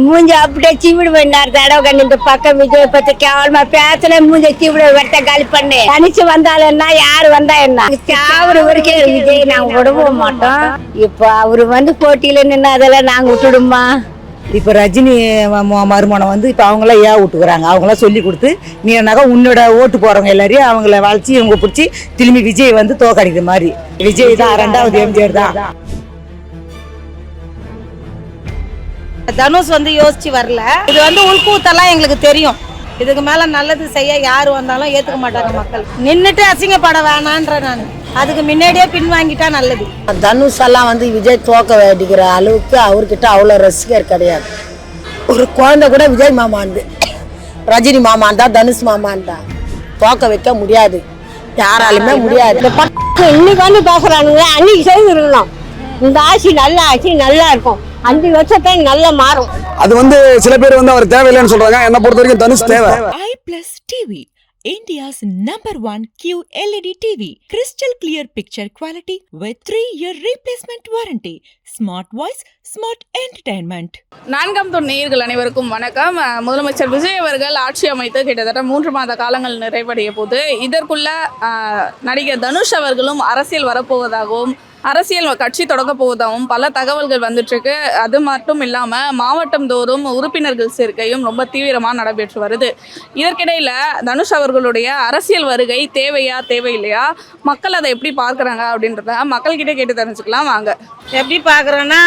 மூஞ்ச அப்படியே சிவிடு பண்ணார் தடவை கண்ணு இந்த பக்கம் விஜய் பத்தி கேவலமா பேசல மூஞ்ச சிவிடு வெட்ட காலி பண்ணு தனிச்சு வந்தாலும் என்ன யாரு வந்தா என்ன அவரு வரைக்கும் விஜய் நாங்க விடவும் மாட்டோம். இப்ப அவரு போட்டியில நின்று அதெல்லாம் நாங்க விட்டுடுமா. இப்போ ரஜினி மருமனம் இப்போ அவங்களாம் விட்டுக்கிறாங்க. அவங்களாம் சொல்லி கொடுத்து நீ என்னாக்கா உன்னோட ஓட்டு போகிறவங்க எல்லாரையும் அவங்கள வளர்ச்சி இவங்க பிடிச்சி திரும்பி விஜய் தோக்கடிக்கிற மாதிரி. விஜய் தான் ரெண்டாவது எம்ஜிஆர் தான். தனுஷ் யோசிச்சு வரல. இது உள்கூத்தெல்லாம் எங்களுக்கு தெரியும். இதுக்கு மேல நல்லது செய்ய யாரு வந்தாலும் ஏத்துக்க மாட்டாங்க மக்கள். நின்னுட்டு அசிங்கப்பட வேணான்ற நான் அதுக்கு முன்னாடியே பின் வாங்கிட்டா நல்லது. தனுஷ் எல்லாம் விஜய் தோக்க வேண்டிக்கிற அளவுக்கு அவர்கிட்ட அவ்வளோ ரசிகர் கிடையாது. ஒரு குழந்தை கூட விஜய் மாமாந்து ரஜினி மாமான் தான் தனுஷ் மாமான் தான் தோக்க வைக்க முடியாது, யாராலுமே முடியாது. இன்னைக்கு பேசுறானுங்க, அன்னைக்கு செய்திருக்கணும். இந்த ஆட்சி நல்ல ஆட்சி நல்லா இருக்கும், 5 வருஷத்தை நல்லா மாறும். அது சில பேர் அவர் தேவையில்லைன்னு சொல்றாங்க. என்ன பொறுத்த வரைக்கும் தனுஷ் தேவை. iPlus TV, India's #1 QLED TV, crystal clear picture quality with 3-year replacement warranty, smart voice, smart entertainment. 4ஆம் தூண் நேயர்கள் அனைவருக்கும் வணக்கம். முதலமைச்சர் விஜய் அவர்கள் ஆட்சி அமைத்து கிட்டத்தட்ட 3 மாத காலங்கள் நிறைவடைய போது இதற்குள்ள நடிகர் தனுஷ் அவர்களும் அரசியல் வரப்போவதாகவும் அரசியல் கட்சி தொடங்க போவதாகவும் பல தகவல்கள் வந்துட்டு இருக்கு. அது மட்டும் இல்லாமல் மாவட்டம் தோறும் உறுப்பினர்கள் சேர்க்கையும் ரொம்ப தீவிரமாக நடைபெற்று வருது. இதற்கிடையில் தனுஷ் அவர்களுடைய அரசியல் வருகை தேவையா தேவையில்லையா, மக்கள் அதை எப்படி பார்க்குறாங்க அப்படின்றத மக்கள்கிட்ட கேட்டு தெரிஞ்சுக்கலாம் வாங்க. எப்படி பார்க்குறோன்னா,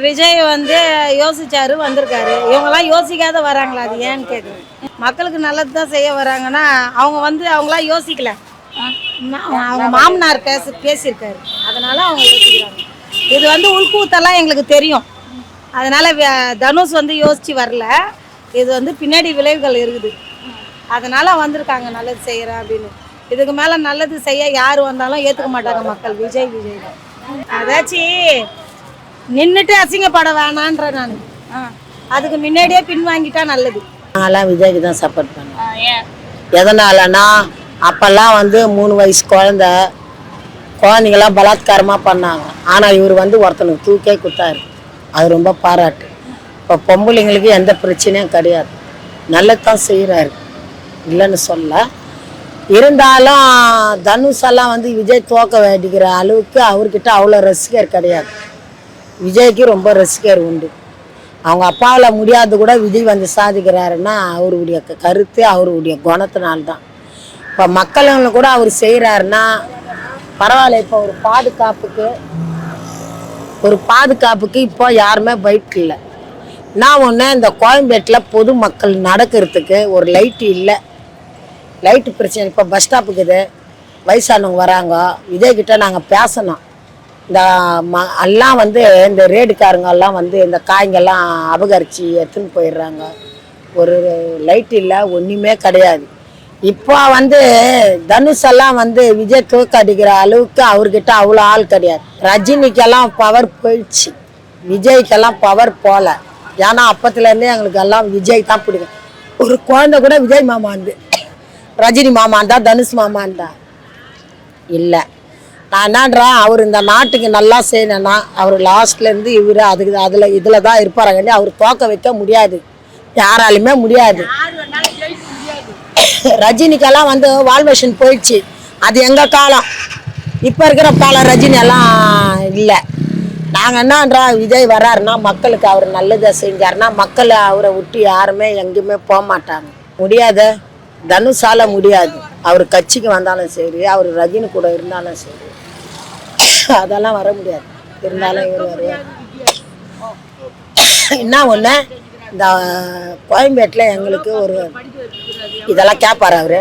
விஜய் யோசிச்சாரு வந்திருக்காரு. இவங்கெல்லாம் யோசிக்காத வராங்களா? அது ஏன்னு கேட்குறேன். மக்களுக்கு நல்லது தான் செய்ய வராங்கன்னா அவங்க அவங்களாம் யோசிக்கல. அவங்க மாமனார் பேசியிருக்காரு, அதனால அவங்க யோசிக்கிறாங்க. இது உள்கூத்தெல்லாம் எங்களுக்கு தெரியும். அதனால தனுஷ் யோசிச்சு வரல. இது பின்னாடி விளைவுகள் இருக்குது, அதனால வந்திருக்காங்க நல்லது செய்யறேன் அப்படின்னு. இதுக்கு மேல நல்லது செய்ய யாரு வந்தாலும் ஏத்துக்க மாட்டாங்க மக்கள். விஜய் தான். அதாச்சும் நின்றுட்டு அசிங்கப்பட வேணான்ற நான் அதுக்கு முன்னாடியே பின் வாங்கிட்டா நல்லது. நான்லாம் விஜய்க்கு தான் சப்போர்ட் பண்ணேன். எதனாலனா அப்பெல்லாம் 3 வயசு குழந்தைங்களாம் பலாத்காரமாக பண்ணாங்க. ஆனால் இவர் ஒருத்தனுக்கு தூக்கே கொடுத்தாரு, அது ரொம்ப பாராட்டு. இப்போ பொம்பளைங்களுக்கு எந்த பிரச்சனையும் கிடையாது, நல்லதான் செய்கிறாரு, இல்லைன்னு சொல்ல. இருந்தாலும் தனுஷெல்லாம் விஜய் தோக்க வேண்டிக்கிற அளவுக்கு அவர்கிட்ட அவ்வளோ ரசிகர் கிடையாது. விஜய்க்கு ரொம்ப ரசிகர் உண்டு. அவங்க அப்பாவில் முடியாது கூட விஜய் சாதிக்கிறாருன்னா அவருடைய கருத்து அவருடைய குணத்தினால்தான். இப்போ மக்களுங்களை கூட அவர் செய்கிறாருன்னா பரவாயில்ல. இப்போ ஒரு பாதுகாப்புக்கு இப்போ யாருமே பைக் இல்லை. நான் ஒன்று இந்த கோயம்பேட்டில் பொதுமக்கள் நடக்கிறதுக்கு ஒரு லைட்டு இல்லை, லைட்டு பிரச்சனை. இப்போ பஸ் ஸ்டாப்புக்குது, வயசானவங்க வராங்க. விஜய்கிட்ட நாங்கள் பேசணும். இந்த எல்லாம் இந்த ரேடுக்காரங்கெல்லாம் இந்த காய்ங்கெல்லாம் அபகரித்து எடுத்துன்னு போயிடுறாங்க. ஒரு லைட்டு இல்லை, ஒன்றுமே கிடையாது. இப்போ தனுஷெல்லாம் விஜய் தோக்கடிக்கிற அளவுக்கு அவர்கிட்ட அவ்வளோ ஆள் கிடையாது. ரஜினிக்கெல்லாம் பவர் போயிடுச்சு, விஜய்க்கெல்லாம் பவர் போகல. ஏன்னா அப்பத்துலேருந்தே எங்களுக்கு எல்லாம் விஜய் தான் பிடிக்கும். ஒரு குழந்தை கூட விஜய் மாமான் ரஜினி மாமான் தான் தனுஷ் மாமான் தான் இல்லை. நான் என்னன்றேன், அவர் இந்த நாட்டுக்கு நல்லா செய்யணும்னா அவர் லாஸ்ட்லேருந்து இவர் இதில் தான் இருப்பாராங்க. அவர் தோக்க வைக்க முடியாது, யாராலுமே முடியாது. ரஜினிக்கெல்லாம் வால்வேஷன் போயிடுச்சு, அது எங்கள் காலம். இப்போ இருக்கிற காலம் ரஜினி எல்லாம் இல்லை. நாங்கள் என்னன்றா, விஜய் வர்றாருன்னா மக்களுக்கு அவர் நல்லதை செஞ்சாருன்னா மக்கள் அவரை விட்டு யாருமே எங்கேயுமே போக மாட்டாங்க. முடியாத தனுஷால முடியாது. அவர் கட்சிக்கு வந்தாலும் சரி, அவர் ரஜினி கூட இருந்தாலும் சரி, அதெல்லாம் வர முடியாது. இருந்தாலும் இவர் வருவார். என்ன ஒன்று, இந்த கோயம்பேட்டில் எங்களுக்கு ஒரு இதெல்லாம் கேட்பார் அவரு.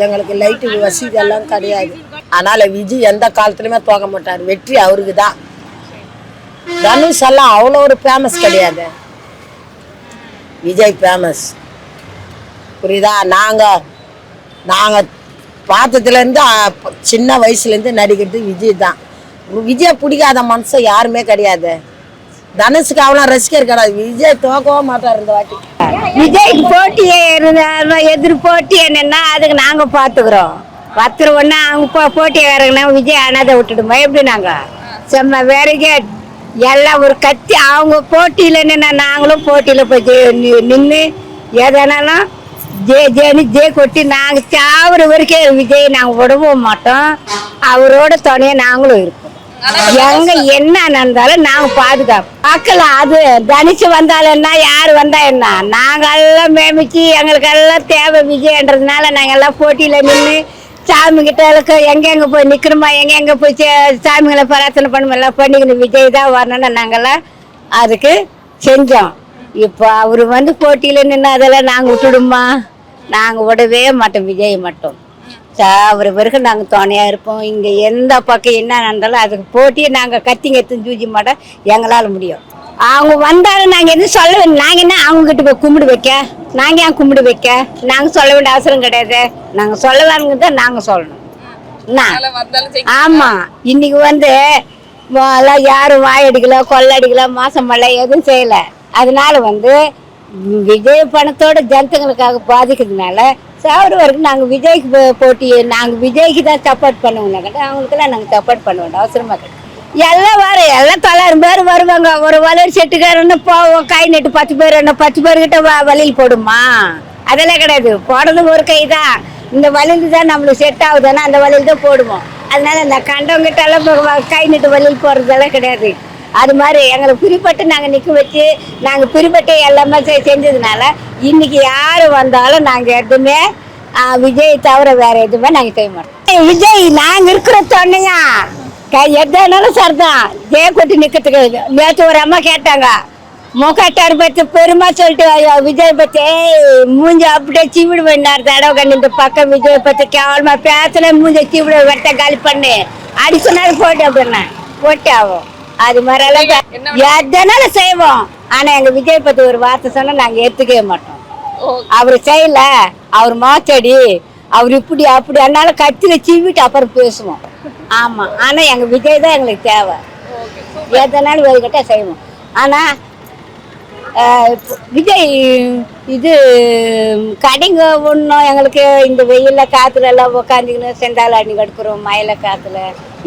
எங்களுக்கு லைட்டு வசதி எல்லாம் கிடையாது. அதனால் விஜய் எந்த காலத்துலையுமே தோக்க மாட்டார், வெற்றி அவருக்கு தான். தனுஷ் எல்லாம் அவ்வளோ ஒரு ஃபேமஸ் கிடையாது, விஜய் ஃபேமஸ். புரியுதா? நாங்கள் பார்த்ததுலேருந்து சின்ன வயசுலேருந்து நடிக்கிறது விஜய் தான். விஜய் பிடிக்காத மனுஷன் யாருமே கிடையாது. தனுஷுக்கு அவ்வளோ ரசிகர் கிடையாது. விஜய் தோக்கவும் மாட்டார் இந்த வாட்டி. விஜய்க்கு போட்டியே எதிர் போட்டி என்னன்னா அதுக்கு நாங்கள் பார்த்துக்குறோம். ஒருத்தர் ஒன்றா அவங்க போட்டியை வேறங்கன்னா விஜய் அனாதை விட்டுடுமா எப்படி? நாங்கள் செம்ம வேறக்கே எல்லாம் ஒரு கத்தி அவங்க போட்டியில நின்னா நாங்களும் போட்டியில போய் நின்று எதனாலும் ஜே கொட்டி நாங்க சாவுற வரைக்கும் விஜய் நாங்க விடவும் மாட்டோம். அவரோட துணையா நாங்களும் இருப்போம். எங்க என்ன நடந்தாலும் நாங்க பாதுகாப்போம். பார்க்கலாம், அது தனிச்சு வந்தாலும் என்ன, யாரு வந்தா என்ன, நாங்க எல்லாம் மேமிச்சு எங்களுக்கு எல்லாம் தேவை விஜயன்றதுனால நாங்க எல்லாம் போட்டியில நின்று சாமி கிட்ட எங்கெங்க போய் நிக்கணுமா, எங்கெங்க போய் சாமிகளை பிரார்த்தனை பண்ணுவோம், எல்லாம் பண்ணிக்கணும். விஜய் தான் வரணும்னு நாங்கெல்லாம் அதுக்கு செஞ்சோம். இப்போ அவரு வந்து போட்டியில நின்று அதெல்லாம் நாங்க விட்டுடுமா, நாங்க விடவே மாட்டோம். விஜய் மட்டும் அவரு வரைக்கும் நாங்க துணையா இருப்போம். இங்க எந்த பக்கம் என்ன நடந்தாலும் அதுக்கு போட்டியை நாங்க கத்திங்க எடுத்து ஜூஜி மாட்டோம். எங்களால முடியும். அவங்க வந்தாலும் நாங்க எதுவும் சொல்ல வேண்டிய, நாங்க என்ன அவங்க கிட்ட போய் கும்பிடு வைக்க, நாங்க ஏன் கும்பிடு வைக்க, நாங்க சொல்ல வேண்டிய அவசரம் கிடையாது. நாங்க சொல்ல வேணுங்கிறத நாங்க சொல்லணும். ஆமா, இன்னைக்கு வந்து யாரும் வாயடிக்கல, கொள்ளடிக்கல, மோசம் பண்ணல, எதுவும் செய்யல. அதனால வந்து விஜய் பணத்தோட ஜனத்துங்களுக்காக பாதிக்கிறதுனால சாவர வரைக்கும் நாங்கள் விஜய்க்கு போட்டி, நாங்கள் விஜய்க்கு தான் சப்போர்ட் பண்ணுவோம்னாக்கா அவங்களுக்கெல்லாம் நாங்கள் சப்போர்ட் பண்ண வேண்டாம், அவசரமாக கிடையாது. எல்லாம் எல்லாம் 900 பேர் வருவாங்க. ஒரு வளர் செட்டுக்காரன்னு போவோம், கை நட்டு 10 பேர், என்ன 10 பேர்கிட்ட வழியில் போடுமா, அதெல்லாம் கிடையாது. போடுறது ஒரு கை தான். இந்த வழியில் தான் நம்மளுக்கு செட் ஆகுதுன்னா அந்த வழியில் தான் போடுவோம். அதனால இந்த கண்டவங்கிட்ட எல்லாம் கை நட்டு வழியில் போடுறதெல்லாம் கிடையாது. அது மாதிரி எங்களை பிரிப்பட்டு நாங்கள் நிற்க வச்சு நாங்கள் பிரிப்பட்டு எல்லாமே செஞ்சதுனால இன்னைக்கு யார் வந்தாலும் நாங்கள் எதுவுமே விஜய் தவிர வேற எதுவுமே நாங்கள் செய்ய மாட்டோம். விஜய் நாங்கள் இருக்கிற சொன்னையா எதானாலும் சரிதான். ஜெய கொட்டி நிற்கிறதுக்கு நேற்று ஒரு அம்மா கேட்டாங்க, முகட்டார் பற்றி பெருமா சொல்லிட்டு விஜய் பற்றி மூஞ்சி அப்படியே சீவிடு பண்ணார். தடவை கண்ணு இந்த பக்கம் விஜய் பற்றி கேவலமா பேசல, மூஞ்ச சீவிட வெட்ட காலி பண்ணு அடிச்சனாலும் போட்டு அப்படின்னா போட்டு ஆகும். அது மாதிரி எல்லாம் எதனாலும் செய்வோம். ஆனா எங்க விஜய் பத்தி ஒரு வார்த்தை சொன்னா நாங்க ஏத்துக்கவே மாட்டோம். அவரு செய்யல, அவர் மாச்சடி, அவர் இப்படி அப்படி அதனால கத்தில சீவிட்டு அப்புறம் பேசுவோம். ஆமா, ஆனா எங்க விஜய் தான் எங்களுக்கு தேவை. எதனாலும் வேறுகிட்ட செய்வோம். ஆனா விஜய் இது கடைங்க ஒன்றும் எங்களுக்கு இந்த வெயில்ல காத்துல எல்லாம் உட்காந்துக்கணும், செண்டால் அண்ணி கடுக்குறோம் மயில காத்துல.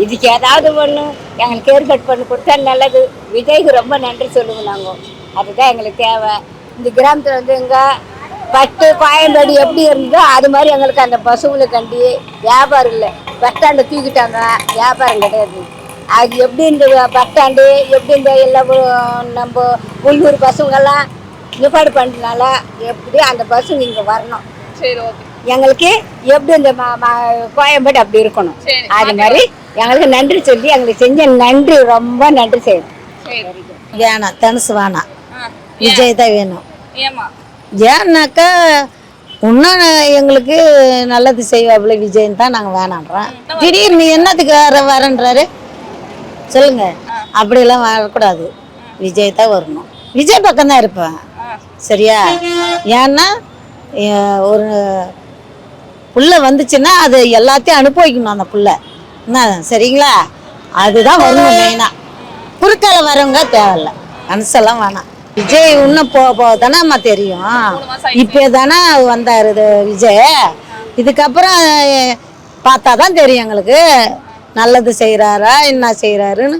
இதுக்கு ஏதாவது ஒன்று எங்களுக்கு ஏற்பாடு பண்ணி கொடுத்தா நல்லது. விஜய்க்கு ரொம்ப நன்றி சொல்லுவோம் நாங்கள். அதுதான் எங்களுக்கு தேவை. இந்த கிராமத்தில் வந்து எங்க பட்டு கோயம்பேடு எப்படி இருந்ததோ அது மாதிரி எங்களுக்கு அந்த பசுங்களை கண்டி வியாபாரம் இல்லை. பஸ் ஸ்டாண்டை தூக்கிட்டாங்க, வியாபாரம் கிடையாது. அது எப்படி இந்த பஸ் ஸ்டாண்டு எப்படி இந்த எல்லாம் நம்ம உள்ளூர் பசங்கெல்லாம் நிப்பாடு பண்ணுறதுனால எப்படி அந்த பஸ்ஸுங்க இங்கே வரணும். எங்களுக்கு எப்படி இந்த கோயம்பேடு அப்படி இருக்கணும். அது மாதிரி எங்களுக்கு நன்றி சொல்லி எங்களுக்கு செஞ்ச நன்றி, ரொம்ப நன்றி செய்யணும். வேணாம், தனுசு வேணாம், விஜய் தான் வேணும். ஏன்னாக்கா இன்னும் எங்களுக்கு நல்லது செய்வாப்புல விஜய்ன்னு தான் நாங்கள் வேணான்றோம். திடீர்னு என்னத்துக்கு வரேன்றாரு சொல்லுங்க. அப்படியெல்லாம் வரக்கூடாது, விஜய் தான் வரணும். விஜய் பக்கம் தான் இருப்பேன், சரியா? ஏன்னா ஒரு புள்ள வந்துச்சுன்னா அது எல்லாத்தையும் அனுபவிக்கணும் அந்த புள்ள, என்ன சரிங்களா? அதுதான் வரணும் மெயினாக. குறுக்கால வரவங்க தேவையில்ல, மனசெல்லாம் வேணாம். விஜய் இன்னும் போக தானேம்மா தெரியும். இப்போ தானே வந்தார் விஜய். இதுக்கப்புறம் பார்த்தா தான் தெரியும் எங்களுக்கு நல்லது செய்கிறாரா என்ன செய்கிறாருன்னு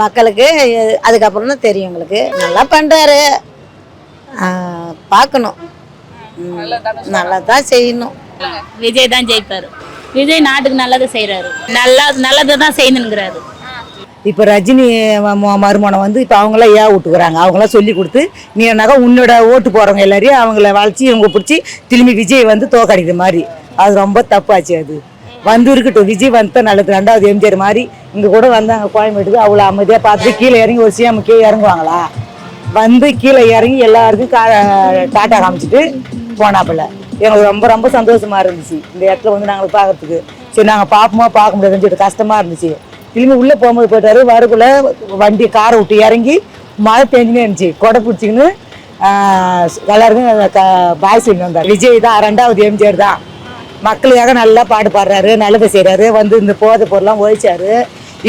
மக்களுக்கு. அதுக்கப்புறம் தான் தெரியும் எங்களுக்கு. நல்லா பண்ணுறாரு, பார்க்கணும், நல்லா தான் செய்யணும். விஜய் தான் ஜெயிப்பாரு. விஜய் நாட்டுக்கு நல்லது செய்யறாரு, நல்லது தான் செய்யணுங்கிறாரு. இப்போ ரஜினி மருமனம் வந்து இப்போ அவங்களாம் விட்டுக்கிறாங்க. அவங்களாம் சொல்லி கொடுத்து நீ என்னாக்கா உன்னோட ஓட்டு போகிறவங்க எல்லாரையும் அவங்கள வளைச்சி இவங்க பிடிச்சி திரும்பி விஜய் வந்து தோக்கடிக்கிற மாதிரி. அது ரொம்ப தப்பாச்சு. அது வந்து இருக்கட்டும், விஜய் வந்து தான் நல்லது. 2வது எம்ஜிஆர் மாதிரி இங்கே கூட வந்தாங்க கோயம்பேட்டுக்கு, அவ்வளோ அமைதியாக பார்த்துட்டு கீழே இறங்கி ஒரு சிஎம் கீழே இறங்குவாங்களா? வந்து கீழே இறங்கி எல்லாருக்கும் டாட்டா காமிச்சிட்டு போனாப்புல. எங்களுக்கு ரொம்ப ரொம்ப சந்தோஷமா இருந்துச்சு இந்த இடத்துல வந்து நாங்கள் பார்க்கறதுக்கு. சரி நாங்கள் பார்ப்போமா பார்க்க முடியாதுன்னு சொல்லிட்டு கஷ்டமா இருந்துச்சு. திரும்பி உள்ளே போகும்போது போயிட்டாரு, வரக்குள்ள வண்டி காரை விட்டு இறங்கி மழை பெஞ்சுனே இருந்துச்சு, கொடை பிடிச்சிக்கின்னு எல்லாருக்கும் பாய் சொல்லி வந்தார். விஜய் தான் 2வது எம்ஜிஆர் தான். மக்களுக்காக நல்லா பாடு பாடுறாரு, நல்லதை செய்கிறாரு. வந்து இந்த போதை பொருள்லாம் ஒழிச்சாரு.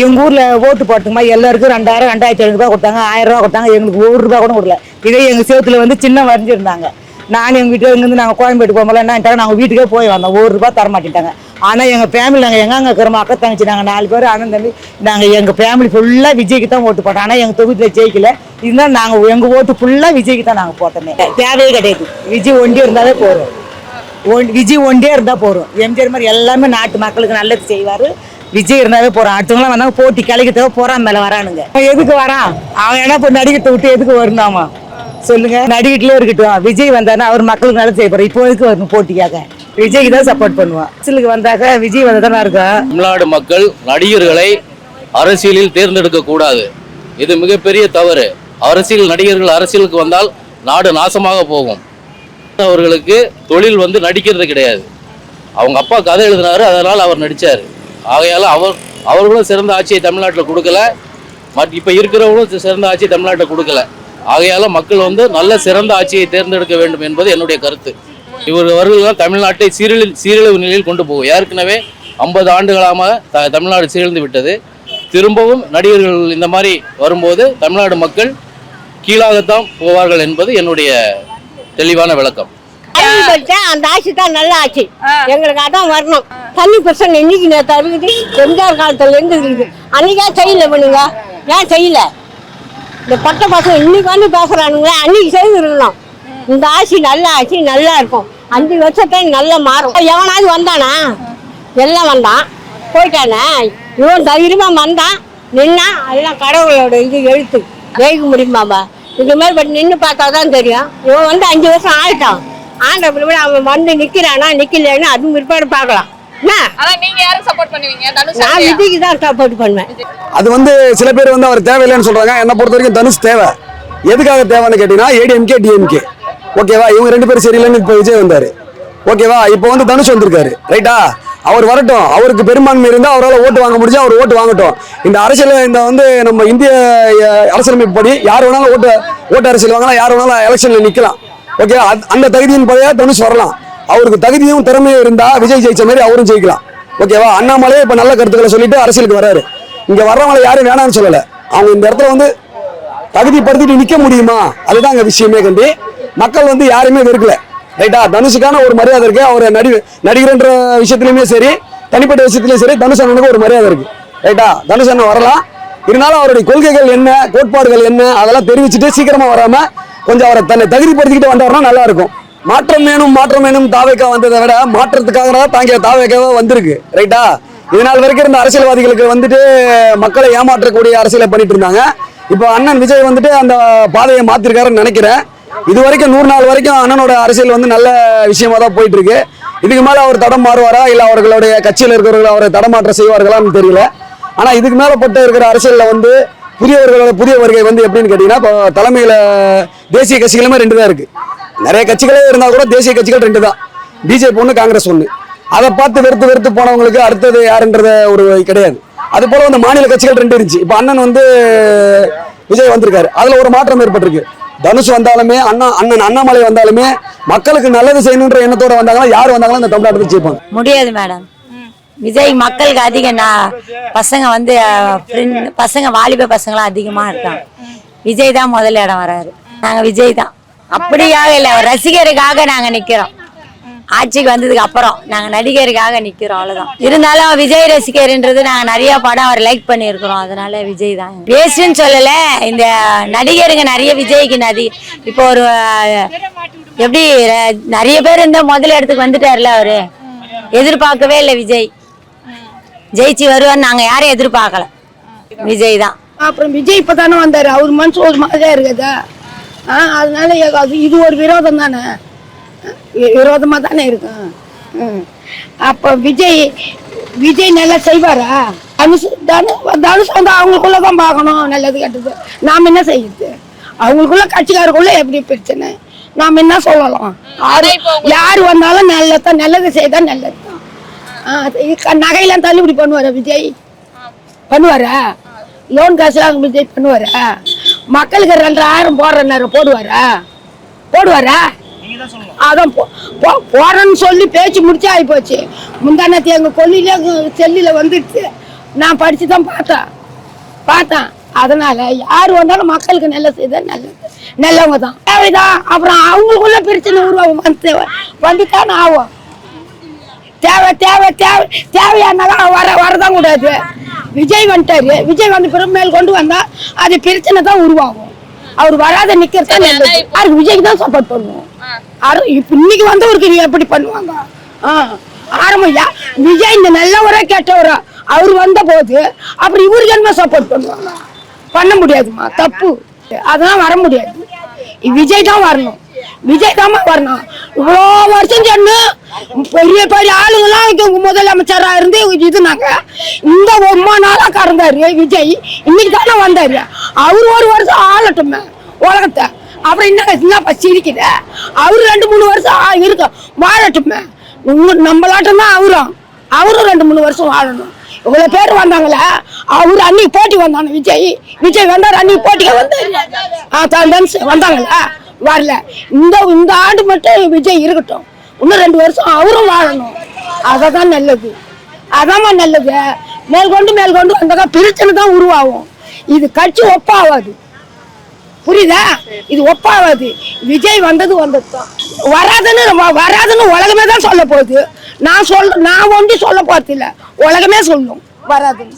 இவங்க ஊரில் ஓட்டு போட்டுக்குமா எல்லாருக்கும் 2000 2500 ரூபா கொடுத்தாங்க, 1000 ரூபா கொடுத்தாங்க. எங்களுக்கு 1 ரூபா கூட கொடுக்கல. இதே எங்கள் சேத்துல வந்து சின்ன வரைஞ்சிருந்தாங்க. நான் எங்கள் வீட்டில் இங்கேருந்து நாங்கள் கோயம்பேட்டு போகும்போது என்ன நாங்கள் வீட்டுக்கே போய் வந்தோம், 1 ரூபா தர மாட்டேட்டாங்க. ஆனால் எங்கள் ஃபேமிலி நாங்கள் எங்கெங்க இருக்கிறோமோ அக்கா தங்கச்சி நாங்கள் 4 பேர் அண்ணன் தம்பி நாங்கள் எங்கள் ஃபேமிலி ஃபுல்லாக விஜய்க்கு தான் ஓட்டு போட்டோம். ஆனால் எங்கள் தொகுதியில் ஜெயிக்கல. இருந்தாலும் நாங்கள் எங்கள் ஓட்டு ஃபுல்லாக விஜய்க்கு தான் நாங்கள் போட்டோமே. தேவையே கிடையாது. விஜய் ஒண்டியே இருந்தாலே போகிறோம். விஜய் ஒண்டியே இருந்தால் போகிறோம். எம்ஜிஆர் மாதிரி எல்லாமே நாட்டு மக்களுக்கு நல்லது செய்வார். விஜய் இருந்தாவே போகிறான். அடுத்தவங்களாம் வந்தாங்க போட்டி கலைக்கிறதுக்காக போகிறான் மேலே வரானுங்க. எதுக்கு வரான் அவன்? ஏன்னா இப்போ நடிகத்தை விட்டு எதுக்கு வரணுமா சொல்லுங்க? நடிகிட்டே இருக்கட்டும். விஜய் வந்தாருன்னா அவர் மக்களுக்கு நல்லது செய்ய போகிறார். இப்போ எதுக்கு வரணும் போட்டிக்காக? விஜய்க்கு தான் சப்போர்ட் பண்ணுவான். அரசியலுக்கு வந்தாக்க விஜய் வந்தா தான் இருக்கும். தமிழ்நாடு மக்கள் நடிகர்களை அரசியலில் தேர்ந்தெடுக்க கூடாது. இது மிகப்பெரிய தவறு. நடிகர்கள் அரசியலுக்கு வந்தால் நாடு நாசமாக போகும். அவர்களுக்கு தொழில் நடிக்கிறது கிடையாது. அவங்க அப்பா கதை எழுதினாரு, அதனால் அவர் நடித்தார். ஆகையால் அவர்களும் சிறந்த ஆட்சியை தமிழ்நாட்டில் கொடுக்கல. இப்போ இருக்கிறவங்களும் சிறந்த ஆட்சியை தமிழ்நாட்டில் கொடுக்கல. ஆகையால் மக்கள் நல்ல சிறந்த ஆட்சியை தேர்ந்தெடுக்க வேண்டும் என்பது என்னுடைய கருத்து. இவர்கள் தான் தமிழ்நாட்டை சீரழிவு நிலையில் கொண்டு போகும். ஏற்கனவே 50 ஆண்டுகளாக தமிழ்நாடு சீழ்ந்து விட்டது. திரும்பவும் நடிகர்கள் இந்த மாதிரி வரும்போது தமிழ்நாடு மக்கள் கீழாகத்தான் போவார்கள் என்பது என்னுடைய தெளிவான விளக்கம். அந்த ஆட்சி தான் நல்ல ஆட்சி. எங்களுக்கு அதான் வரணும். தண்ணி பிரச்சனை இன்னைக்கு இருக்குது. எம்ஜிஆர் காலத்துல எங்க இருக்குது? அன்னைக்கே செய்யல பண்ணுங்க. ஏன் செய்யல? இந்த பட்ட பசங்க இன்னைக்கு பேசுறானுங்களே, அன்னைக்கு செய்திருக்கணும். இந்த ஆட்சி நல்ல ஆட்சி, நல்லா இருக்கும். 5 வருஷத்தை நல்லா மாறும். எவனாவது வந்தானா? எல்லாம் வந்தான் போயிட்டானே. இவன் தைரியமா வந்தான் நின்னா எல்லாம் கடவுளோட இது எழுத்து. ஜெயிக்க முடியுமாப்பா? இந்த மாதிரி பட் நின்று பார்த்தாதான் தெரியும். இவன் 5 வருஷம் ஆயிட்டான். ஆண்ட பிள்ளை அவன் நிக்கிறானா நிக்கலன்னு அதுவும் பிற்பாடு பார்க்கலாம். நான் விஜய்க்கு தான் சப்போர்ட் பண்ணுவேன். அது சில பேர் அவர் தேவையில்லைன்னு சொல்றாங்க. என்னை பொறுத்த வரைக்கும் தனுஷ் தேவை. எதுக்காக தேவைன்னு கேட்டீங்கன்னா ஏடிஎம்கே டிஎம்கே ஓகேவா, இவங்க 2 பேரும் சரியில்லைன்னு இப்போ விஜய் வந்தாரு. ஓகேவா, இப்போ தனுஷ் வந்திருக்காரு. ரைட்டா, அவர் வரட்டும். அவருக்கு பெரும்பான்மை இருந்தால் அவரால் ஓட்டு வாங்க முடிஞ்சா அவர் ஓட்டு வாங்கட்டும். இந்த அரசியல் நம்ம இந்திய அரசியலமைப்பு படி யார் வேணாலும் ஓட்டு அரசியல் வாங்கலாம், யார் வேணாலும் எலெக்ஷன்ல நிற்கலாம். ஓகே, அந்த தகுதியின் பழைய தனுஷ் வரலாம். அவருக்கு தகுதியும் திறமையும் இருந்தா விஜய் ஜெயிச்ச மாதிரி அவரும் ஜெயிக்கலாம். ஓகேவா, அண்ணாமலையே இப்ப நல்ல கருத்துக்களை சொல்லிட்டு அரசியலுக்கு வராரு. இங்க வர்றவங்களை யாரும் வேணாம்னு சொல்லல. அவங்க இந்த இடத்துல தகுதிப்படுத்திட்டு நிக்க முடியுமா, அதுதான் அங்க விஷயமே. கண்டி மக்கள் யாருமே வெறுக்கல. ரைட்டா, தனுஷுக்கான ஒரு மரியாதை இருக்கு. அவர் நடிகர்ன்ற விஷயத்திலுமே சரி, தனிப்பட்ட விஷயத்திலயும் சரி, தனுஷ் அண்ணனுக்கு ஒரு மரியாதை இருக்கு. ரைட்டா, தனுஷ் அண்ணன் வரலாம். இருந்தாலும் அவருடைய கொள்கைகள் என்ன, கோட்பாடுகள் என்ன, அதெல்லாம் தெரிவிச்சுட்டு சீக்கிரமா வராம கொஞ்சம் அவரை தன்னை தகுதிப்படுத்திக்கிட்டு வந்தாருன்னா நல்லா இருக்கும். மாற்றம் வேணும் தாவேக்கா வந்ததை விட மாற்றத்துக்காக தாங்க தாவேக்காவா வந்திருக்கு. ரைட்டா, இதனால் வரைக்கும் இருந்த அரசியல்வாதிகளுக்கு மக்களை ஏமாற்றக்கூடிய அரசியலை பண்ணிட்டு இருந்தாங்க. இப்போ அண்ணன் விஜய் அந்த பாதையை மாத்திருக்காருன்னு நினைக்கிறேன். இது வரைக்கும் 100 நாள் வரைக்கும் அண்ணனோட அரசியல் நல்ல விஷயமா தான் போயிட்டு இருக்கு. இதுக்கு மேல அவர் தடம் மாறுவாரா, இல்ல அவர்களுடைய கட்சியில் இருக்கிறவர்கள் அவரை தடமாற்றம் செய்வார்களான்னு தெரியல. ஆனா இதுக்கு மேல பட்டு இருக்கிற அரசியல்ல புதியவர்களோட புதிய வருகை எப்படின்னு கேட்டீங்கன்னா, இப்போ தலைமையில தேசிய கட்சிகளுமே 2 தான் இருக்கு. நிறைய கட்சிகளே இருந்தா கூட தேசிய கட்சிகள் 2 தான், பிஜேபி 1, காங்கிரஸ் 1. அதை பார்த்து வெறுத்து போனவங்களுக்கு அடுத்தது யாருன்றத ஒரு கிடையாது. அது போல மாநில கட்சிகள் 2 இருந்துச்சு. இப்போ அண்ணன் விஜய் வந்திருக்காரு, அதுல ஒரு மாற்றம் ஏற்பட்டிருக்கு. தனுஷ் வந்தாலுமே அண்ணன் அண்ணாமலை வந்தாலுமே மக்களுக்கு நல்லது செய்யணுன்ற எண்ணத்தோட வந்தாங்களா, யார் வந்தாங்களோ இந்த தமிழ்நாட்டுக்கு ஜெயிப்பாங்க. முடியாது மேடம். விஜய் மக்களுக்கு அதிகம் பசங்க பசங்க வாலிப பசங்களாம் அதிகமா இருக்காங்க. விஜய் தான் முதல் இடம் வராரு. நாங்க விஜய் தான். அப்படியாக இல்லை, ரசிகருக்காக நாங்க நிக்கிறோம். ஆட்சிக்கு வந்ததுக்கு அப்புறம் நாங்க நடிகருக்காக நிக்கிறோம், அவ்வளவுதான். இருந்தாலும் விஜய் ரசிகர்ன்றது நாங்க நிறைய படம் அவர் லைக் பண்ணியிருக்கிறோம். அதனால விஜய் தான் பேசுன்னு சொல்லல. இந்த நடிகருங்க நிறைய விஜய்க்கு இப்போ ஒரு எப்படி நிறைய பேர் இந்த முதல் இடத்துக்கு வந்துட்டார்ல, அவரு எதிர்பார்க்கவே இல்லை. விஜய் ஜெயிச்சு வருவார், நாங்க யாரும் எதிர்பார்க்கல. விஜய் தான். அப்புறம் விஜய் இப்பதானே வந்தாரு, அவர் மனசு ஒரு மாதிரியா இருக்குதா? அதனால இது ஒரு விரோதம் தானே, விரோதமா தானே இருக்கும். அப்ப விஜய் நல்லா செய்வாரா? தனுஷ் அவங்களுக்குள்ளதான் பார்க்கணும் நல்லது கெட்டது. நாம் என்ன செய்யுது? அவங்களுக்குள்ள கட்சிக்காரருக்குள்ள எப்படி பிரச்சனை, நாம் என்ன சொல்லலாம்? யாரு வந்தாலும் நல்லது செய்தா நல்லதுதான். நகையெல்லாம் தள்ளுபடி பண்ணுவாரா விஜய்? பண்ணுவாரா? லோன் காசுலாம் விஜய் பண்ணுவாரா? மக்களுக்கு 2000 போடுற நேரம் போடுவாரா? அதான் போறேன்னு சொல்லி பேச்சு முடிச்சா ஆகி போச்சு. முந்தானத்தி எங்க கொல்லில செல்லில வந்துடுச்சு. நான் படிச்சுதான் பார்த்தேன். அதனால யாரு வந்தாலும் மக்களுக்கு நல்ல செய்த நல்லவங்க தான் தேவைதான். அப்புறம் அவங்களுக்குள்ள பிரச்சனை உருவாகும் வந்துட்டானே ஆகும். தேவையானாலும் வரதான் கூடாது. விஜய் வந்துட்டாரு, விஜய் வந்து பிறகு மேல் கொண்டு வந்தா அது பிரச்சனை தான் உருவாகும். அவர் வராத நிக்கிறதா யாருக்கு விஜய்க்கு தான் சப்போர்ட் பண்ணுவோம். இப்ப இன்னைக்கு வந்தவருக்கு எப்படி பண்ணுவாங்க? ஆரம்பியா விஜய் இந்த நல்லவரா கேட்டவரா அவர் வந்த போது அப்படி இவருக்கு என்ன சப்போர்ட் பண்ணுவாங்க? பண்ண முடியாதுமா, தப்பு. அதெல்லாம் வர முடியாது. விஜய் தான் வரணும், விஜய் தான் வரணும். இவ்வளோ வருஷம் சொன்னு பெரிய பெரிய ஆளுங்கெல்லாம் முதலமைச்சரா இருந்து இதுனாங்க. இந்த 1 நாளா கடந்தாரு விஜய், இன்னைக்கு தானே வந்தாரு. அவரு ஒரு வருஷம் ஆளட்டுமே உலகத்தை. அப்புறம் என்னப்பா சிரிக்குத? அவரு 2-3 வருஷம் இருக்க வாழட்டுமே. நம்மளாட்டம் தான் அவரும் 2-3 வருஷம் வாழணும். இவ்வளவு பேர் வந்தாங்களே, அவரு அன்னைக்கு போட்டி வந்தாங்க. விஜய் வந்தாரு, அன்னைக்கு போட்டிக்கு வந்தாரு. வந்தாங்களா? வரல. இந்த ஆண்டு மட்டும் விஜய் இருக்கட்டும், இன்னும் 2 வருஷம் அவரும் வாழணும். அதான் நல்லது, அதாம்மா நல்லது. மேல்கொண்டு வந்தாக்கா பிரச்சனை தான் உருவாகும். இது கட்சி ஒப்பாவாது, புரியுதா? இது ஒப்பாவாது. விஜய் வந்தது தான். வராதுன்னு உலகமே தான் சொல்ல போகுது. நான் ஒண்டி சொல்ல போறது இல்ல, உலகமே சொல்லும் வராதுன்னு.